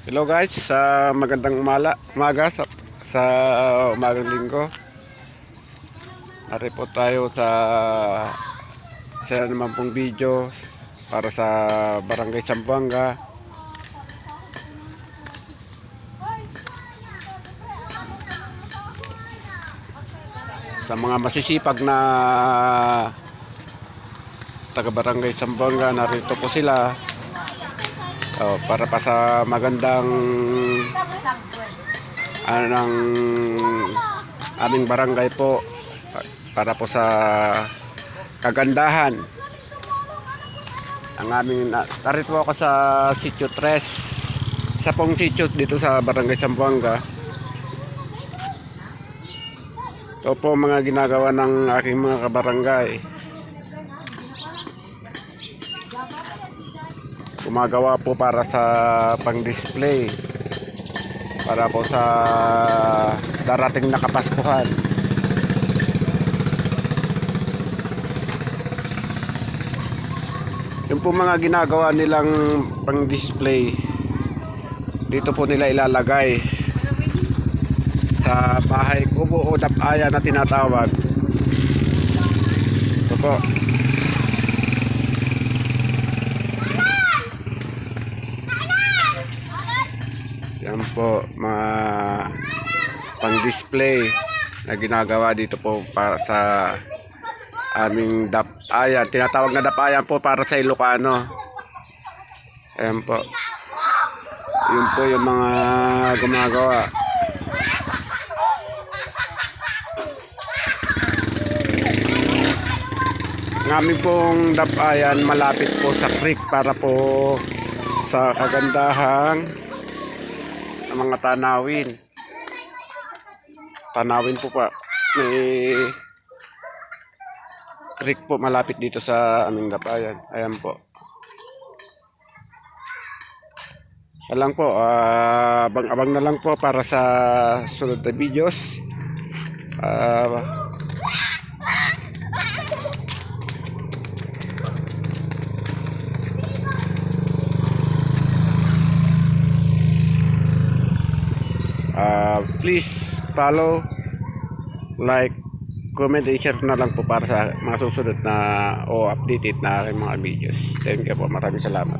Hello guys, magandang umaga sa umagang linggo. Ari po tayo sa naman pong video para sa Barangay Zamboanga. Sa mga masisipag na taga Barangay Zamboanga, narito po sila. Para pa sa magandang ng aming barangay po, para po sa kagandahan ang aming narito ako sa Sitio 3, sa pong sitio dito sa Barangay Zamboanga. Ito po mga ginagawa ng aking mga kabarangay. Gumagawa po para sa pang-display, para po sa darating na Kapaskuhan. Yung po mga ginagawa nilang pang-display, dito po nila ilalagay sa bahay kubo o dapaya na tinatawag. Ito po. Yan po, mga pang-display na ginagawa dito po para sa aming dapayan. Tinatawag na dapayan po para sa Ilocano. Ayan po. Yun po yung mga gumagawa. Ang aming pong dapayan malapit po sa creek para po sa kagandahang mga tanawin po pa. May creek po malapit dito sa aming dapayan. Ayan po. Alang po, abang-abang na lang po para sa sunod na videos. Please follow, like, comment, and share na lang po para sa mga susunod na o updated na aking mga videos. Thank you po, maraming salamat.